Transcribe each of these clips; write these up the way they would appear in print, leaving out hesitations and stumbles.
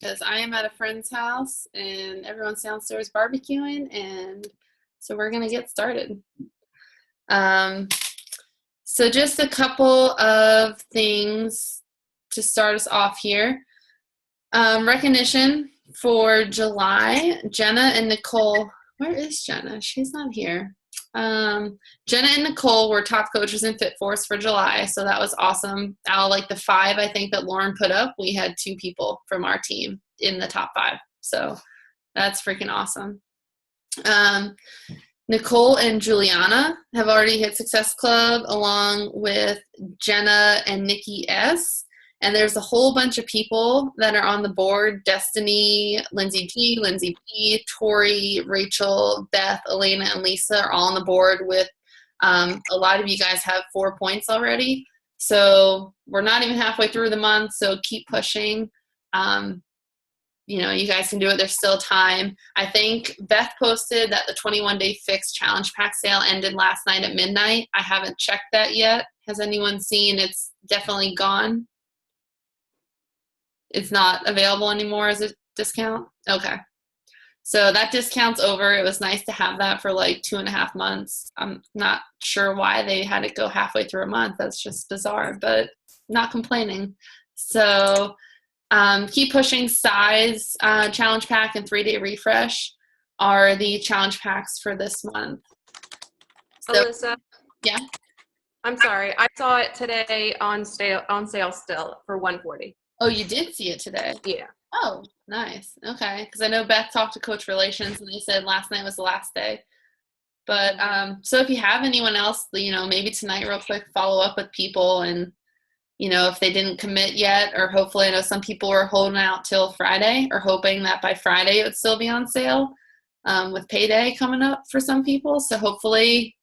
because I am at a friend's house and everyone's downstairs barbecuing, and so we're gonna get started. Um, so just a couple of things to start us off here. Recognition for July, Jenna and Nicole. Where is Jenna? She's not here. Jenna and Nicole were top coaches in Fit Force for July, so that was awesome. Out of like the 5, I think, that Lauren put up, we had 2 people from our team in the top 5. So that's freaking awesome. Nicole and Juliana have already hit Success Club along with Jenna and Nikki S. And there's a whole bunch of people that are on the board. Destiny, Lindsay G, Lindsay B, Tori, Rachel, Beth, Elena, and Lisa are all on the board with a lot of you guys have 4 points already. So we're not even halfway through the month, so keep pushing. You know, you guys can do it. There's still time. I think Beth posted that the 21-day fixed challenge pack sale ended last night at midnight. I haven't checked that yet. Has anyone seen it's definitely gone? It's not available anymore as a discount? Okay. So that discount's over. It was nice to have that for like 2.5 months. I'm not sure why they had it go halfway through a month. That's just bizarre, but not complaining. So keep pushing. Size challenge pack and 3-day refresh are the challenge packs for this month. So, Alyssa? Yeah? I'm sorry. I saw it today on sale still for $140. Oh, you did see it today? Yeah. Oh, nice. Okay. Because I know Beth talked to Coach Relations and they said last night was the last day. But so if you have anyone else, you know, maybe tonight real quick, follow up with people and, you know, if they didn't commit yet, or hopefully I know some people were holding out till Friday or hoping that by Friday it would still be on sale with payday coming up for some people. So hopefully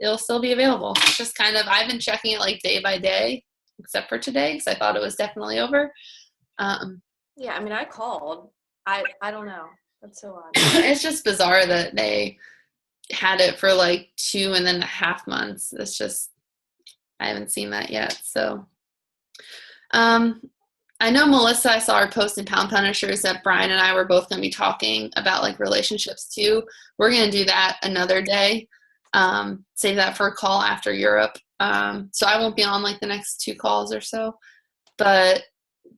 it'll still be available. It's just kind of, I've been checking it like day by day, except for today because I thought it was definitely over. Yeah, I mean, I called. I don't know. That's so odd. It's just bizarre that they had it for like 2.5 months. It's just, I haven't seen that yet. So, I know Melissa, I saw her post in Pound Punishers that Brian and I were both going to be talking about like relationships too. We're going to do that another day. Save that for a call after Europe. So I won't be on like the next 2 calls or so. But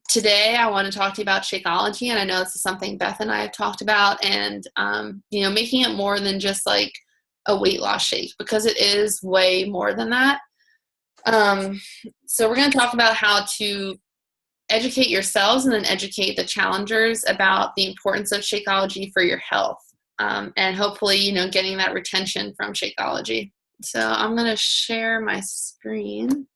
today I want to talk to you about Shakeology, and I know this is something Beth and I have talked about, and you know, making it more than just like a weight loss shake, because it is way more than that. So we're going to talk about how to educate yourselves and then educate the challengers about the importance of Shakeology for your health, and hopefully, you know, getting that retention from Shakeology. So I'm going to share my screen.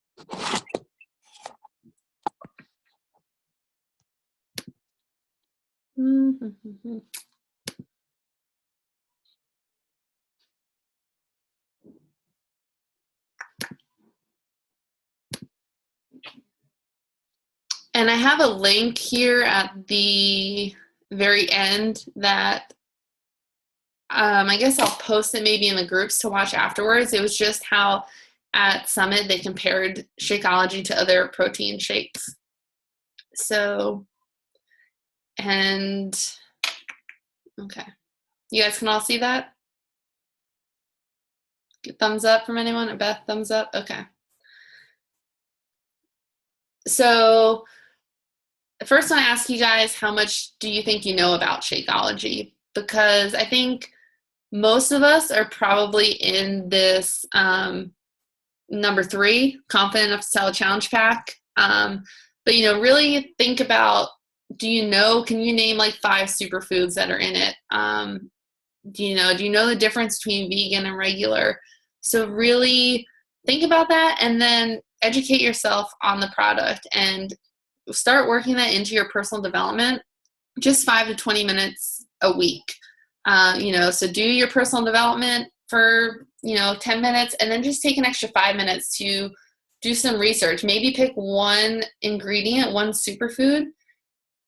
And I have a link here at the very end that I guess I'll post it maybe in the groups to watch afterwards. It was just how at Summit they compared Shakeology to other protein shakes. So, and okay. You guys can all see that? Get thumbs up from anyone? Or Beth, thumbs up? Okay. So first I want to ask you guys, how much do you think you know about Shakeology? Because I think most of us are probably in this number 3, confident enough to sell a challenge pack. But, you know, really think about, can you name like 5 superfoods that are in it? Do you know the difference between vegan and regular? So really think about that and then educate yourself on the product and start working that into your personal development, just 5 to 20 minutes a week. You know, so do your personal development for, 10 minutes, and then just take an extra 5 minutes to do some research. Maybe pick one ingredient, one superfood,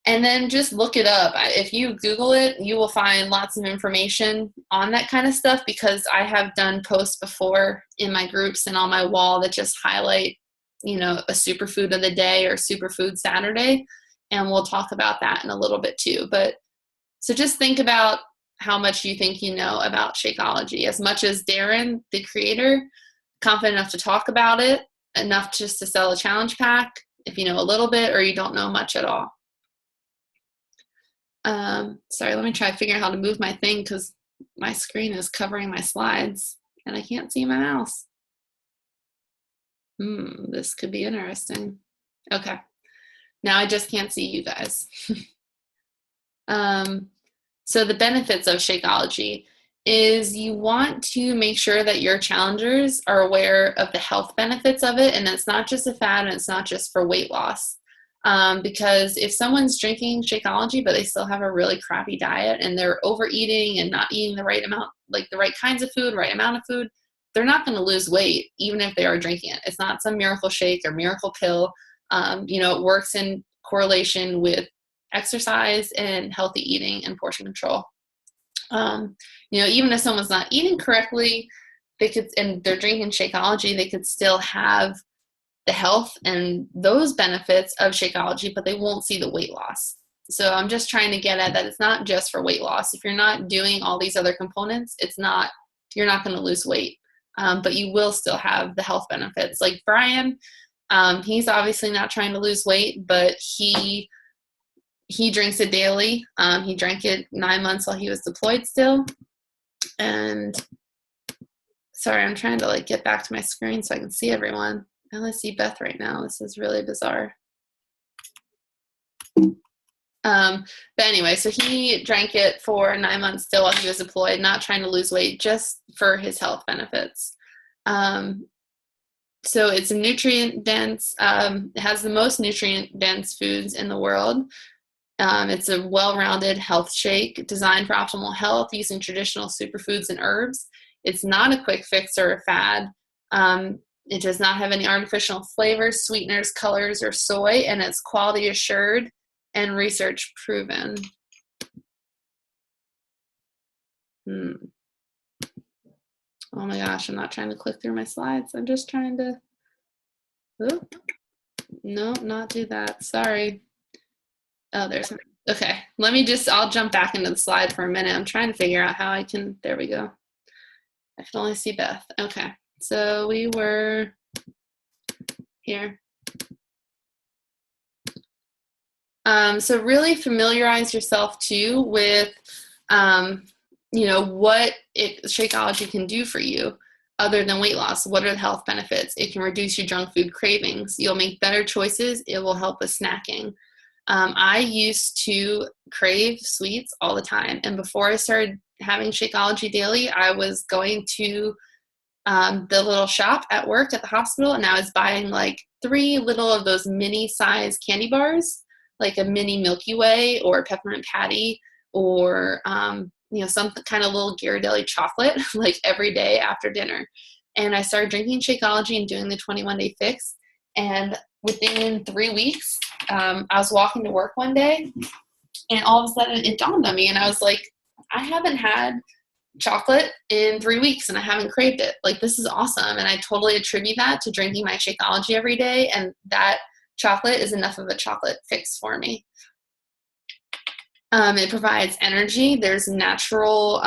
and then just look it up. If you Google it, you will find lots of information on that kind of stuff, because I have done posts before in my groups and on my wall that just highlight, a superfood of the day or superfood Saturday. and we'll talk about that in a little bit too. But so just think about how much you think you know about Shakeology. As much as Darren, the creator, confident enough to talk about it, enough just to sell a challenge pack, if you know a little bit or you don't know much at all. Sorry, let me try to figure out how to move my thing because my screen is covering my slides and I can't see my mouse. This could be interesting. Okay, now I just can't see you guys. So the benefits of Shakeology is you want to make sure that your challengers are aware of the health benefits of it, and it's not just a fad and it's not just for weight loss. Because if someone's drinking Shakeology but they still have a really crappy diet and they're overeating and not eating the right amount, like the right kinds of food, right amount of food, they're not going to lose weight even if they are drinking it. It's not some miracle shake or miracle pill. It works in correlation with exercise and healthy eating and portion control. Even if someone's not eating correctly, they could, and they're drinking Shakeology, they could still have the health and those benefits of Shakeology, but they won't see the weight loss. So I'm just trying to get at that it's not just for weight loss. If you're not doing all these other components, you're not going to lose weight, but you will still have the health benefits. Like Brian, he's obviously not trying to lose weight, but he drinks it daily. He drank it 9 months while he was deployed still. And sorry, I'm trying to get back to my screen so I can see everyone. I only see Beth right now. This is really bizarre. But anyway, so he drank it for 9 months still while he was deployed, not trying to lose weight, just for his health benefits. So it's a nutrient dense, it has the most nutrient dense foods in the world. It's a well-rounded health shake designed for optimal health using traditional superfoods and herbs. It's not a quick fix or a fad. It does not have any artificial flavors, sweeteners, colors, or soy, and it's quality assured and research proven. Oh my gosh, I'm not trying to click through my slides. I'm just trying to, no, not do that. Sorry. Oh, okay. I'll jump back into the slide for a minute. I'm trying to figure out how there we go. I can only see Beth. Okay. So we were here. So really familiarize yourself too with, what Shakeology can do for you other than weight loss. What are the health benefits? It can reduce your junk food cravings. You'll make better choices. It will help with snacking. I used to crave sweets all the time. And before I started having Shakeology daily, I was going to the little shop at work at the hospital, and I was buying 3 little of those mini size candy bars, like a mini Milky Way or a peppermint patty or some kind of little Ghirardelli chocolate every day after dinner. And I started drinking Shakeology and doing the 21-day fix. And within 3 weeks, I was walking to work one day, and all of a sudden it dawned on me, and I was like, I haven't had chocolate in 3 weeks and I haven't craved it. This is awesome. And I totally attribute that to drinking my Shakeology every day, and that chocolate is enough of a chocolate fix for me. It provides energy. There's natural,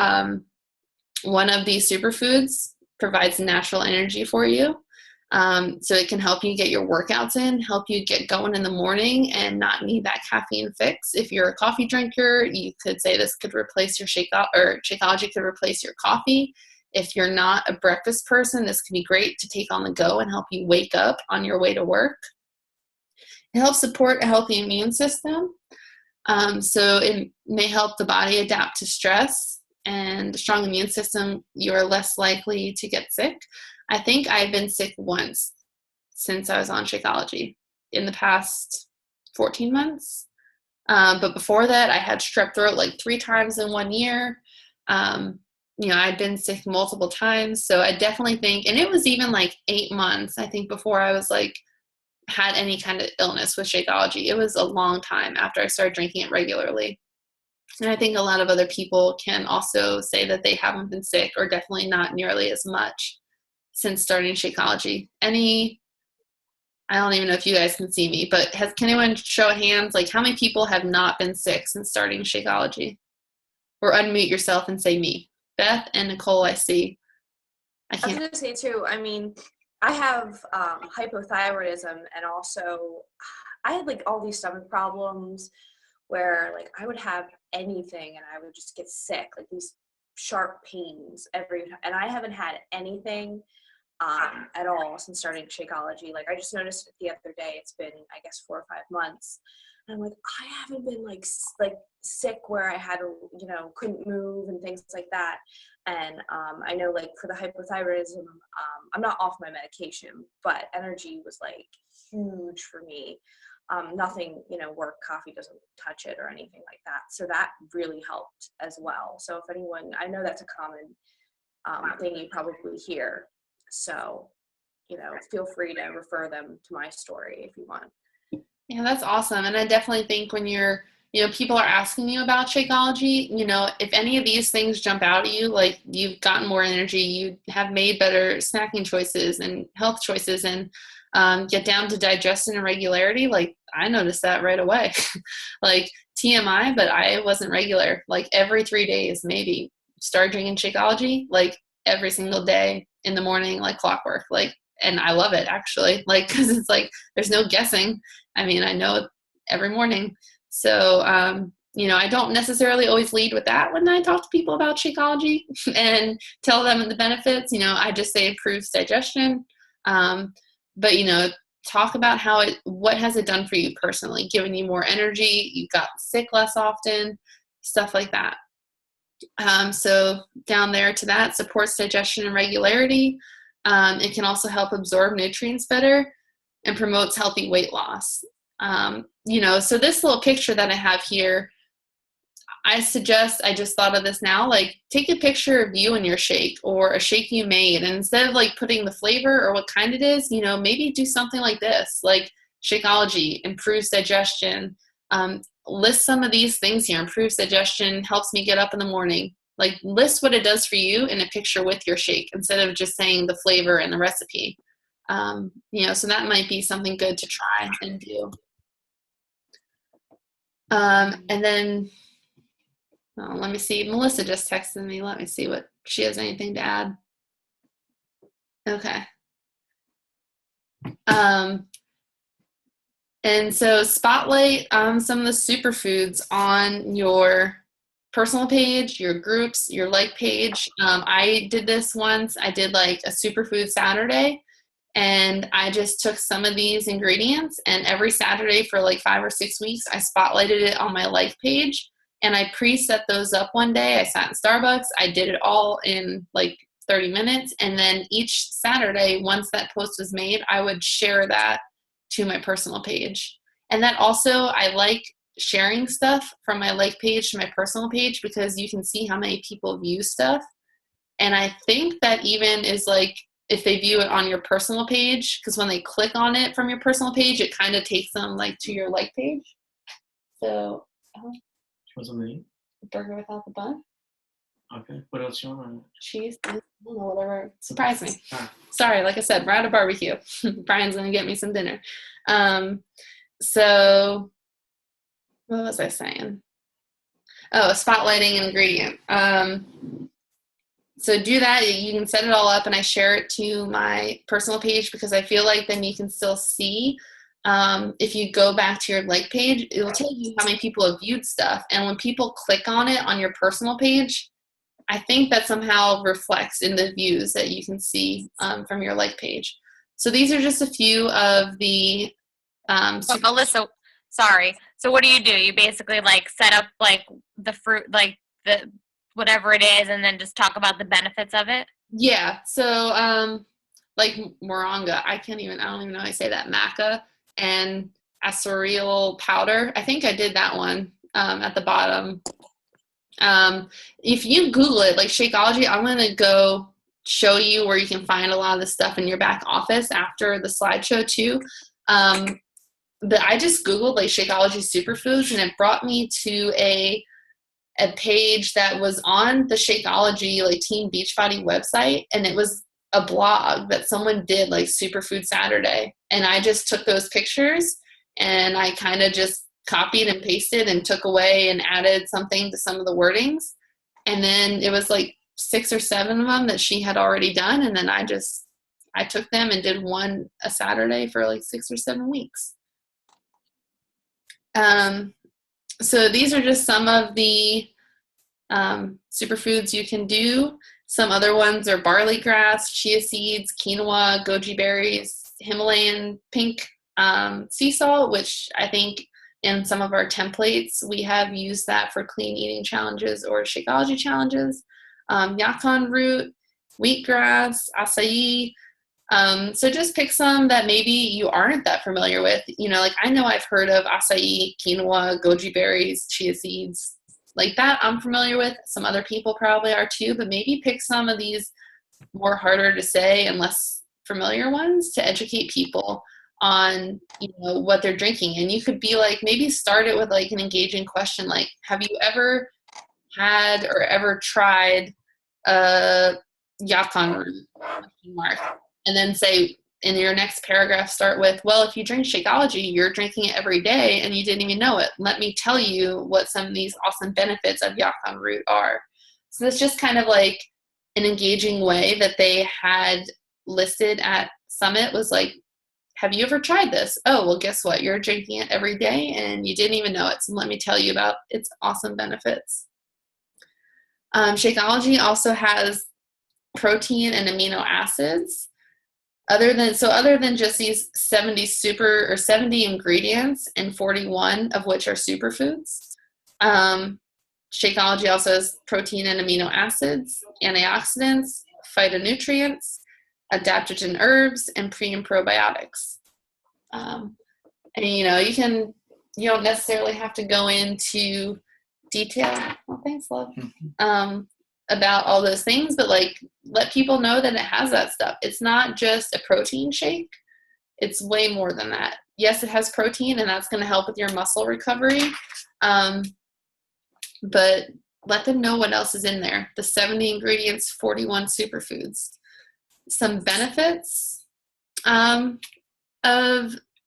one of these superfoods provides natural energy for you. So it can help you get your workouts in, help you get going in the morning and not need that caffeine fix. If you're a coffee drinker, you could say this could replace your Shakeology could replace your coffee. If you're not a breakfast person, this can be great to take on the go and help you wake up on your way to work. It helps support a healthy immune system. So it may help the body adapt to stress, and a strong immune system, you're less likely to get sick. I think I've been sick once since I was on Shakeology in the past 14 months. But before that, I had strep throat 3 times in 1 year. I'd been sick multiple times. So I definitely think, and it was even 8 months, I think, before I was had any kind of illness with Shakeology. It was a long time after I started drinking it regularly. And I think a lot of other people can also say that they haven't been sick, or definitely not nearly as much since starting Shakeology. Any I don't even know if you guys can see me, but can anyone show of hands, like how many people have not been sick since starting Shakeology? Or unmute yourself and say me. Beth and Nicole, I see. I was going to say too, I mean, I have hypothyroidism, and also I had like all these stomach problems where like I would have anything and I would just get sick, like these sharp pains every time. And I haven't had anything at all since starting Shakeology. Like I just noticed it the other day. It's been, I guess, 4 or 5 months. And I'm like, I haven't been like sick where I had to, you know, couldn't move and things like that. And I know like for the hypothyroidism, I'm not off my medication, but energy was like huge for me. Nothing, you know, work, coffee doesn't touch it or anything like that. So that really helped as well. So if anyone, I know that's a common thing you probably hear. So, you know, feel free to refer them to my story if you want. Yeah, that's awesome. And I definitely think when you're, you know, people are asking you about Shakeology, you know, if any of these things jump out at you, like you've gotten more energy, you have made better snacking choices and health choices, and get down to digestion and regularity, like I noticed that right away. Like TMI, but I wasn't regular. Like every 3 days, maybe start drinking Shakeology, like every single day in the morning, like clockwork. Like, and I love it actually, like, cause it's like, there's no guessing. I mean, I know it every morning. So, you know, I don't necessarily always lead with that when I talk to people about Shakeology and tell them the benefits. You know, I just say improves digestion. But, you know, talk about what has it done for you personally, giving you more energy, you got sick less often, stuff like that. So down there to that, supports digestion and regularity. It can also help absorb nutrients better and promotes healthy weight loss. You know, so this little picture that I have here, I suggest, I just thought of this now, like take a picture of you and your shake or a shake you made. And instead of like putting the flavor or what kind it is, you know, maybe do something like this, like Shakeology, improves digestion. List some of these things here, improves digestion, helps me get up in the morning. Like list what it does for you in a picture with your shake instead of just saying the flavor and the recipe. You know, so that might be something good to try and do. And then, let me see. Melissa just texted me. Let me see what she has anything to add. Okay. And so spotlight some of the superfoods on your personal page, your groups, your like page. I did this once. I did like a superfood Saturday, and I just took some of these ingredients, and every Saturday for like 5 or 6 weeks, I spotlighted it on my like page, and I preset those up one day. I sat in Starbucks. I did it all in like 30 minutes. And then each Saturday, once that post was made, I would share that to my personal page. And that also, I like sharing stuff from my like page to my personal page because you can see how many people view stuff. And I think that even is like, if they view it on your personal page, because when they click on it from your personal page, it kind of takes them like to your like page. So, what's on the name? Burger without the bun. Okay. What else you want? Cheese. I don't know, whatever. Surprise me. Sorry, like I said, we're at a barbecue. Brian's gonna get me some dinner. So what was I saying? Oh, spotlighting an ingredient. So do that. You can set it all up, and I share it to my personal page because I feel like then you can still see. If you go back to your like page, it will tell you how many people have viewed stuff. And when people click on it on your personal page, I think that somehow reflects in the views that you can see from your like page. So these are just a few of the Alyssa, sorry. So what do? You basically like set up like the fruit, like the whatever it is, and then just talk about the benefits of it? Yeah. So like moringa, I don't even know how I say that, maca and acerola powder. I think I did that one at the bottom. If you Google it, like Shakeology, I'm going to go show you where you can find a lot of the stuff in your back office after the slideshow too. But I just Googled like Shakeology superfoods, and it brought me to a page that was on the Shakeology like Team Beachbody website, and it was a blog that someone did, like Superfood Saturday, and I just took those pictures and I kind of just copied and pasted and took away and added something to some of the wordings. And then it was like 6 or 7 of them that she had already done. And then I took them and did one a Saturday for like 6 or 7 weeks. So these are just some of the superfoods you can do. Some other ones are barley grass, chia seeds, quinoa, goji berries, Himalayan pink sea salt, which I think in some of our templates we have used that for clean eating challenges or Shakeology challenges. Yacon root, wheatgrass, acai. So just pick some that maybe you aren't that familiar with. You know, like I know I've heard of acai, quinoa, goji berries, chia seeds. Like that I'm familiar with. Some other people probably are too, but maybe pick some of these more harder to say and less familiar ones to educate people on, you know, what they're drinking. And you could be like, maybe start it with like an engaging question, like, have you ever had or ever tried a Yacon root? And then say in your next paragraph, start with, well, if you drink Shakeology, you're drinking it every day and you didn't even know it. Let me tell you what some of these awesome benefits of Yacon root are. So that's just kind of like an engaging way that they had listed at Summit, was like, have you ever tried this? Oh, well, guess what? You're drinking it every day and you didn't even know it. So let me tell you about its awesome benefits. Shakeology also has protein and amino acids. Other than just these 70 ingredients and 41 of which are superfoods, Shakeology also has protein and amino acids, antioxidants, phytonutrients, adaptogen herbs, and pre and probiotics. And you know, you don't necessarily have to go into detail. Well, thanks, love. About all those things, but like let people know that it has that stuff. It's not just a protein shake. It's way more than that. Yes, it has protein and that's going to help with your muscle recovery. But let them know what else is in there. The 70 ingredients, 41 superfoods. Some benefits of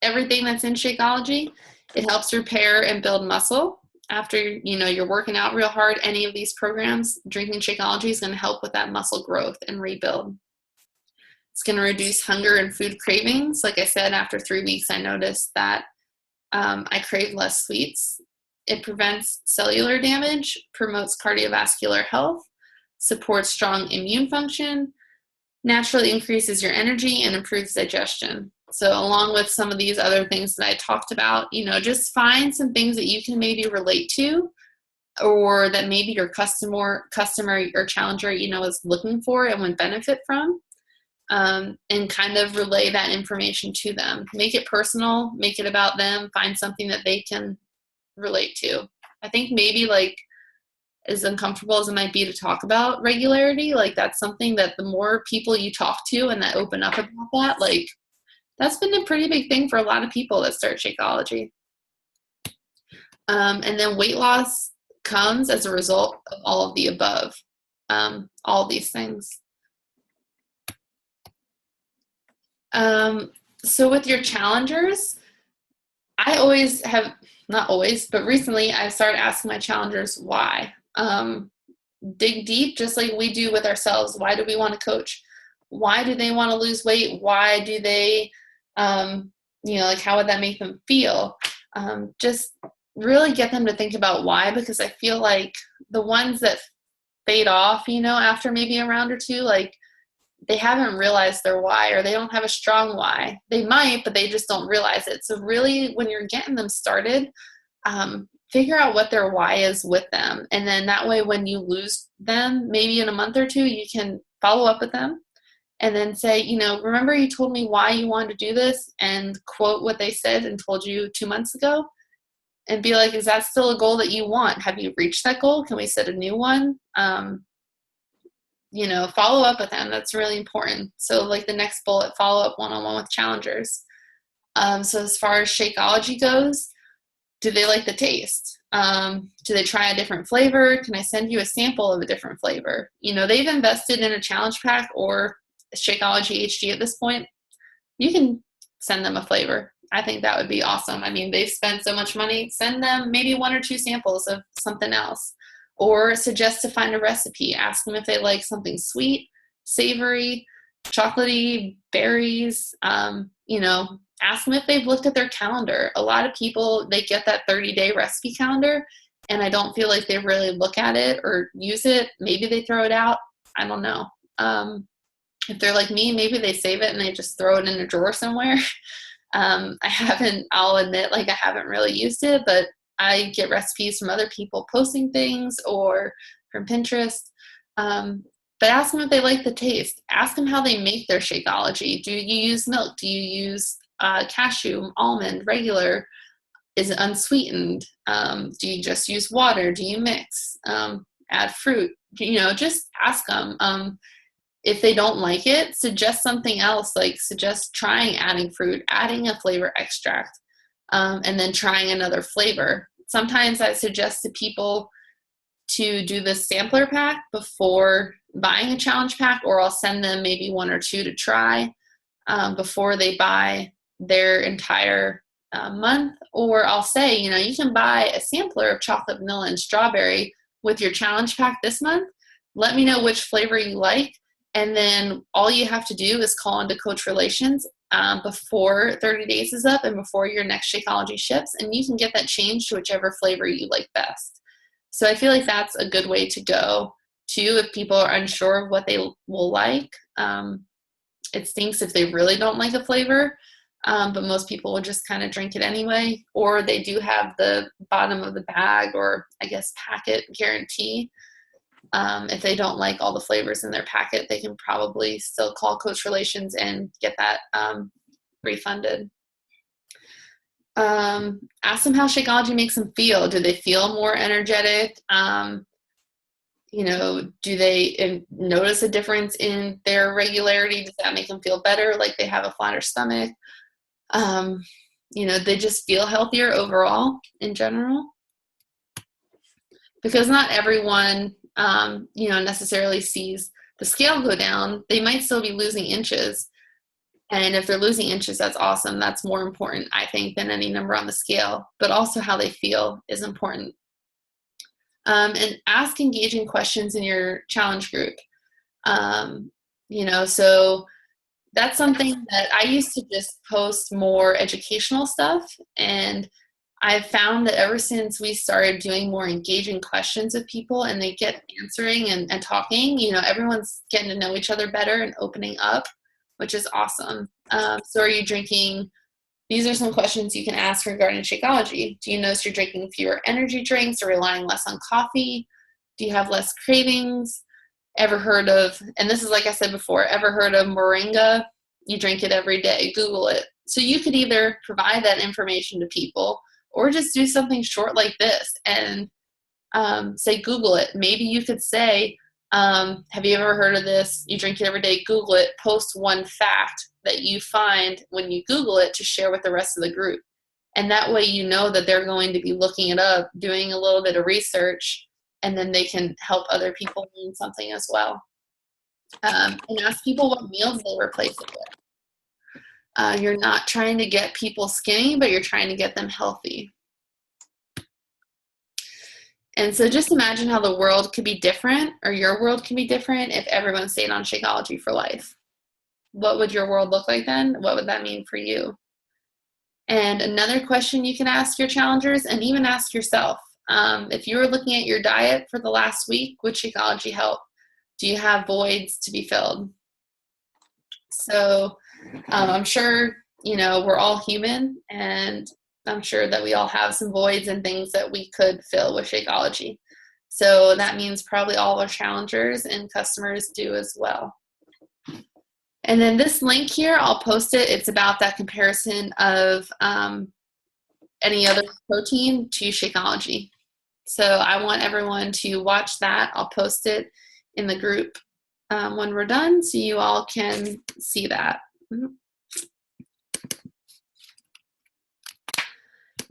everything that's in Shakeology. It helps repair and build muscle. After, you know, you're working out real hard, any of these programs, drinking Shakeology is going to help with that muscle growth and rebuild. It's going to reduce hunger and food cravings. Like I said, after 3 weeks, I noticed that I crave less sweets. It prevents cellular damage, promotes cardiovascular health, supports strong immune function, naturally increases your energy, and improves digestion. So along with some of these other things that I talked about, you know, just find some things that you can maybe relate to, or that maybe your customer or challenger, you know, is looking for and would benefit from, and kind of relay that information to them. Make it personal, make it about them, find something that they can relate to. I think maybe like as uncomfortable as it might be to talk about regularity, like that's something that the more people you talk to and that open up about that, like that's been a pretty big thing for a lot of people that start Shakeology. And then weight loss comes as a result of all of the above, all these things. So with your challengers, I always have, not always, but recently I've started asking my challengers why. Dig deep, just like we do with ourselves. Why do we want to coach? Why do they want to lose weight? Why do they, you know, like how would that make them feel? Just really get them to think about why, because I feel like the ones that fade off, you know, after maybe a round or two, like they haven't realized their why, or they don't have a strong why. They might, but they just don't realize it. So really, when you're getting them started, figure out what their why is with them. And then that way, when you lose them, maybe in a month or two, you can follow up with them and then say, you know, remember you told me why you wanted to do this, and quote what they said and told you 2 months ago, and be like, is that still a goal that you want? Have you reached that goal? Can we set a new one? You know, follow up with them. That's really important. So like the next bullet, follow up one-on-one with challengers. So as far as Shakeology goes, do they like the taste? Do they try a different flavor? Can I send you a sample of a different flavor? You know, they've invested in a challenge pack or Shakeology HD at this point, you can send them a flavor. I think that would be awesome. I mean, they've spent so much money. Send them maybe 1 or 2 samples of something else. Or suggest to find a recipe. Ask them if they like something sweet, savory, chocolatey, berries. Ask them if they've looked at their calendar. A lot of people, they get that 30-day recipe calendar, and I don't feel like they really look at it or use it. Maybe they throw it out. I don't know. If they're like me, maybe they save it and they just throw it in a drawer somewhere. I'll admit, like, I haven't really used it, but I get recipes from other people posting things or from Pinterest. But ask them if they like the taste. Ask them how they make their Shakeology. Do you use milk? Do you use cashew, almond, regular? Is it unsweetened? Do you just use water? Do you mix? Add fruit? Just ask them. If they don't like it, suggest something else, like suggest trying adding fruit, adding a flavor extract, and then trying another flavor. Sometimes I suggest to people to do the sampler pack before buying a challenge pack, or I'll send them maybe 1 or 2 to try before they buy their entire month. Or I'll say, you can buy a sampler of chocolate, vanilla, and strawberry with your challenge pack this month. Let me know which flavor you like. And then all you have to do is call into Coach Relations before 30 days is up and before your next Shakeology ships, and you can get that changed to whichever flavor you like best. So I feel like that's a good way to go, too, if people are unsure of what they will like. It stinks if they really don't like a flavor, but most people will just kind of drink it anyway. Or they do have the bottom of the bag, or I guess packet guarantee. If they don't like all the flavors in their packet, they can probably still call Coach Relations and get that refunded. Ask them how Shakeology makes them feel. Do they feel more energetic? Do they notice a difference in their regularity? Does that make them feel better, like they have a flatter stomach? They just feel healthier overall in general. Because not everyone necessarily sees the scale go down. They might still be losing inches. And if they're losing inches, that's awesome. That's more important, I think, than any number on the scale. But also how they feel is important. And ask engaging questions in your challenge group. So that's something that I used to just post more educational stuff. And I've found that ever since we started doing more engaging questions with people and they get answering and talking, everyone's getting to know each other better and opening up, which is awesome. So are you drinking? These are some questions you can ask regarding Shakeology. Do you notice you're drinking fewer energy drinks or relying less on coffee? Do you have less cravings? Ever heard of, and this is like I said before, ever heard of moringa? You drink it every day. Google it. So you could either provide that information to people or just do something short like this and say, Google it. Maybe you could say, have you ever heard of this? You drink it every day. Google it. Post one fact that you find when you Google it to share with the rest of the group. And that way that they're going to be looking it up, doing a little bit of research, and then they can help other people learn something as well. And ask people what meals they replace it with. You're not trying to get people skinny, but you're trying to get them healthy. And so just imagine how the world could be different, or your world can be different, if everyone stayed on Shakeology for life. What would your world look like then? What would that mean for you? And another question you can ask your challengers, and even ask yourself, if you were looking at your diet for the last week, would Shakeology help? Do you have voids to be filled? So I'm sure, we're all human, and I'm sure that we all have some voids and things that we could fill with Shakeology. So that means probably all our challengers and customers do as well. And then this link here, I'll post it. It's about that comparison of any other protein to Shakeology. So I want everyone to watch that. I'll post it in the group when we're done, so you all can see that.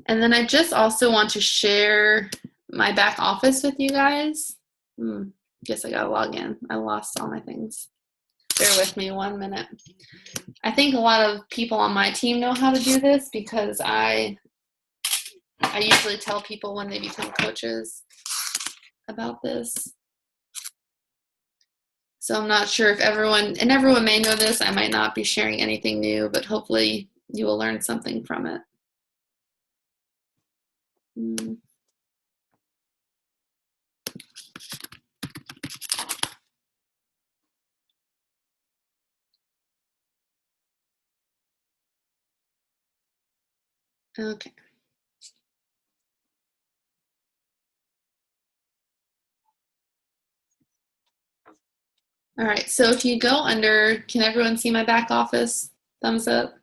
And then I just also want to share my back office with you guys. Guess I gotta log in. I lost all my things. Bear with me 1 minute. I think a lot of people on my team know how to do this because I usually tell people when they become coaches about this. So I'm not sure if everyone may know this. I might not be sharing anything new, but hopefully you will learn something from it. Okay. All right, so if you go under, can everyone see my back office? Thumbs up.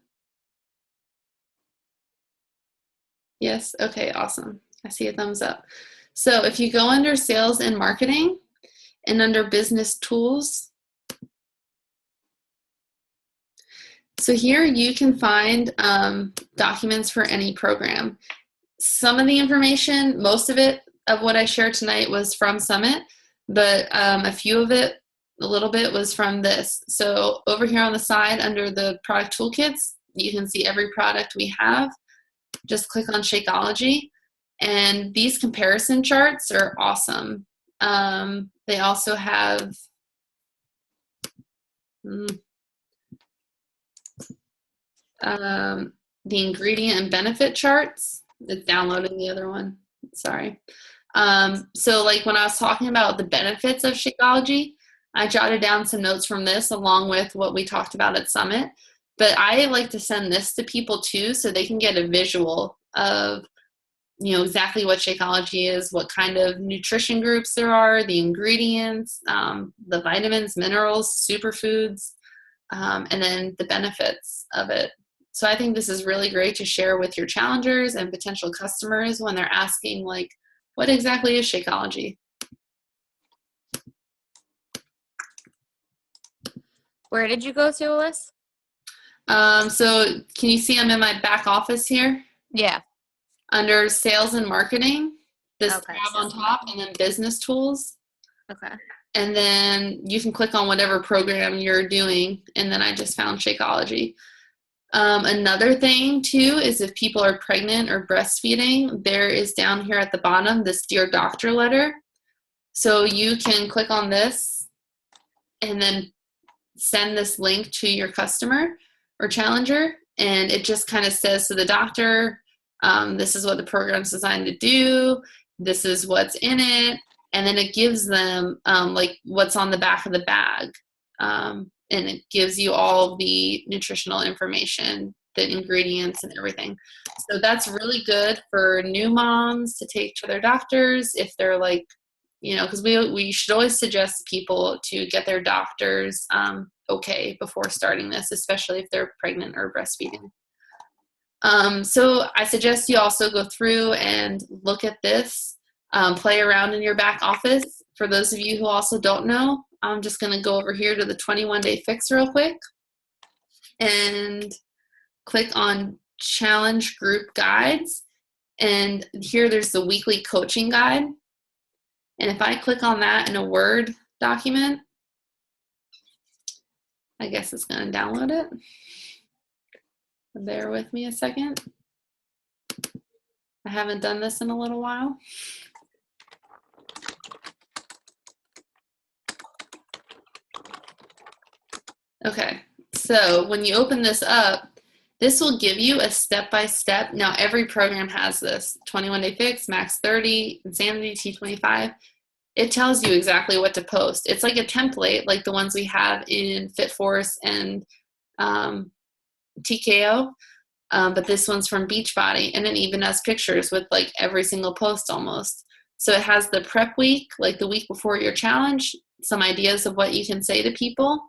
Yes, okay, awesome. I see a thumbs up. So if you go under sales and marketing and under business tools, so here you can find documents for any program. Some of the information, most of it of what I shared tonight was from Summit, but a few of it, a little bit was from this. So over here on the side under the product toolkits, you can see every product we have. Just click on Shakeology, and these comparison charts are awesome. They also have the ingredient and benefit charts. It's downloading the other one. Sorry. So like when I was talking about the benefits of Shakeology, I jotted down some notes from this along with what we talked about at Summit. But I like to send this to people too so they can get a visual of exactly what Shakeology is, what kind of nutrition groups there are, the ingredients, the vitamins, minerals, superfoods, and then the benefits of it. So I think this is really great to share with your challengers and potential customers when they're asking, like, what exactly is Shakeology? Where did you go to, Alyssa? So can you see I'm in my back office here? Yeah. Under sales and marketing, this Okay. tab on top, and then business tools. Okay. And then you can click on whatever program you're doing. And then I just found Shakeology. Another thing too is if people are pregnant or breastfeeding, there is down here at the bottom this Dear Doctor letter. So you can click on this and then send this link to your customer or challenger, and it just kind of says to the doctor, this is what the program's designed to do, this is what's in it, and then it gives them like what's on the back of the bag, and it gives you all the nutritional information, the ingredients and everything. So that's really good for new moms to take to their doctors if they're like, because we should always suggest people to get their doctors okay before starting this, especially if they're pregnant or breastfeeding. So I suggest you also go through and look at this, play around in your back office. For those of you who also don't know, I'm just going to go over here to the 21-day fix real quick and click on challenge group guides. And here there's the weekly coaching guide. And if I click on that in a Word document, I guess it's going to download it. Bear with me a second. I haven't done this in a little while. Okay, so when you open this up, this will give you a step-by-step. Now, every program has this. 21-day fix, max 30, insanity, T25. It tells you exactly what to post. It's like a template, like the ones we have in FitForce and TKO, but this one's from Beachbody, and it even has pictures with like every single post almost. So it has the prep week, like the week before your challenge, some ideas of what you can say to people.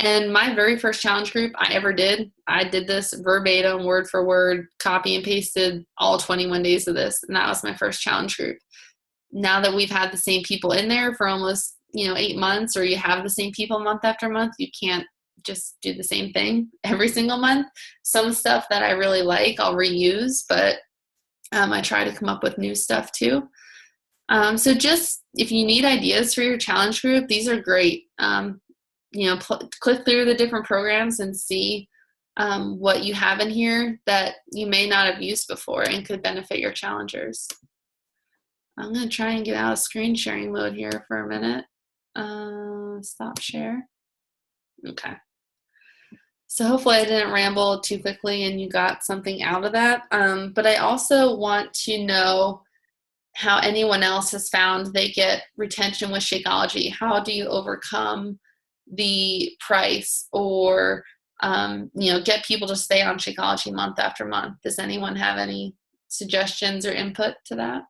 And my very first challenge group I ever did, I did this verbatim, word for word, copy and pasted all 21 days of this, and that was my first challenge group. Now that we've had the same people in there for almost 8 months, or you have the same people month after month, you can't just do the same thing every single month. Some stuff that I really like I'll reuse, but I try to come up with new stuff too. So just if you need ideas for your challenge group, these are great. click through the different programs and see what you have in here that you may not have used before and could benefit your challengers. I'm going to try and get out of screen sharing mode here for a minute. Stop share. Okay. So hopefully I didn't ramble too quickly and you got something out of that. But I also want to know how anyone else has found they get retention with Shakeology. How do you overcome the price or get people to stay on Shakeology month after month? Does anyone have any suggestions or input to that?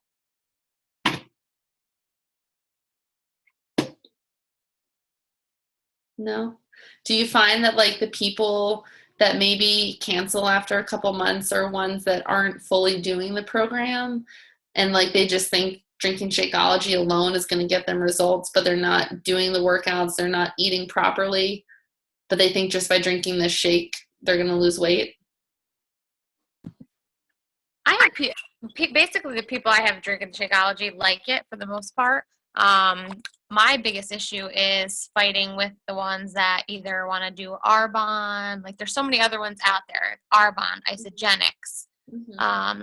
No? Do you find that like the people that maybe cancel after a couple months are ones that aren't fully doing the program and like they just think drinking Shakeology alone is going to get them results, but they're not doing the workouts, they're not eating properly, but they think just by drinking this shake they're going to lose weight? I have basically the people I have drinking Shakeology like it for the most part. My biggest issue is fighting with the ones that either want to do Arbonne. Like there's so many other ones out there. Arbonne, Isogenics.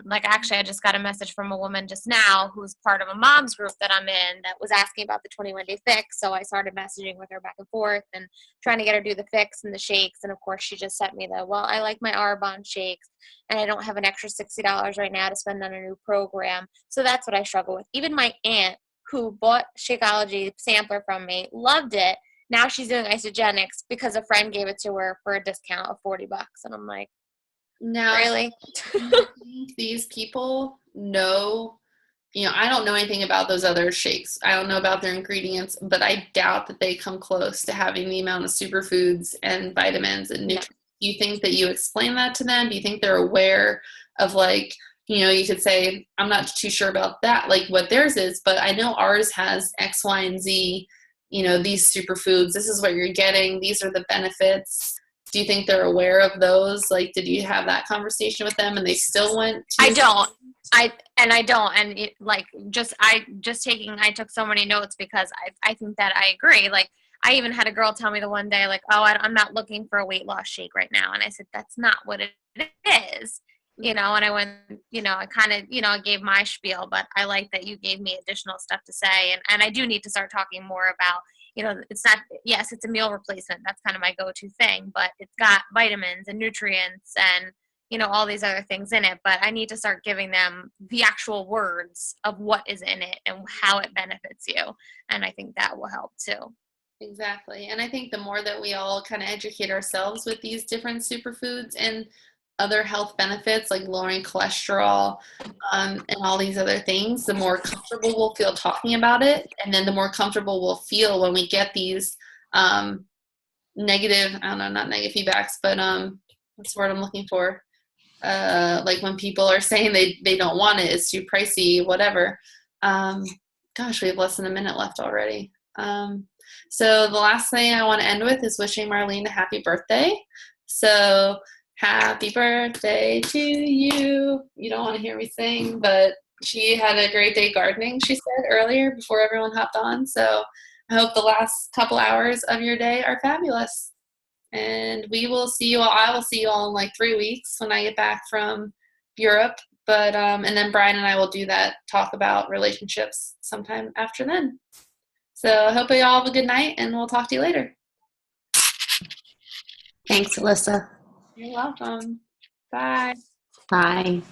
Like actually I just got a message from a woman just now who's part of a mom's group that I'm in that was asking about the 21-day fix. So I started messaging with her back and forth and trying to get her to do the fix and the shakes. And of course she just sent me I like my Arbonne shakes and I don't have an extra $60 right now to spend on a new program. So that's what I struggle with. Even my aunt who bought Shakeology sampler from me loved it. Now she's doing Isogenics because a friend gave it to her for a discount of $40. And I'm like, now, really? These people know, I don't know anything about those other shakes. I don't know about their ingredients, but I doubt that they come close to having the amount of superfoods and vitamins and nutrients. Do you think that you explain that to them? Do you think they're aware of like, you could say, I'm not too sure about that, like what theirs is, but I know ours has X, Y, and Z, these superfoods. This is what you're getting. These are the benefits. Do you think they're aware of those? Like, did you have that conversation with them and they still went to? I don't. And I took so many notes because I think that I agree. Like, I even had a girl tell me the one day, like, oh, I'm not looking for a weight loss shake right now. And I said, that's not what it is. And I went, I kind of, I gave my spiel, but I like that you gave me additional stuff to say. And I do need to start talking more about, it's not, yes, it's a meal replacement. That's kind of my go-to thing, but it's got vitamins and nutrients and, all these other things in it. But I need to start giving them the actual words of what is in it and how it benefits you. And I think that will help too. Exactly. And I think the more that we all kind of educate ourselves with these different superfoods and other health benefits like lowering cholesterol and all these other things, the more comfortable we'll feel talking about it. And then the more comfortable we'll feel when we get these negative, I don't know, not negative feedbacks, but what's the word I'm looking for? Like when people are saying they don't want it, it's too pricey, whatever. Gosh, we have less than a minute left already. So the last thing I want to end with is wishing Marlene a happy birthday. So happy birthday to you. You don't want to hear me sing, but she had a great day gardening, she said earlier before everyone hopped on. So I hope the last couple hours of your day are fabulous. And we will see you all. I will see you all in like 3 weeks when I get back from Europe. But and then Brian and I will do that talk about relationships sometime after then. So I hope you all have a good night, and we'll talk to you later. Thanks, Alyssa. You're welcome. Bye. Bye.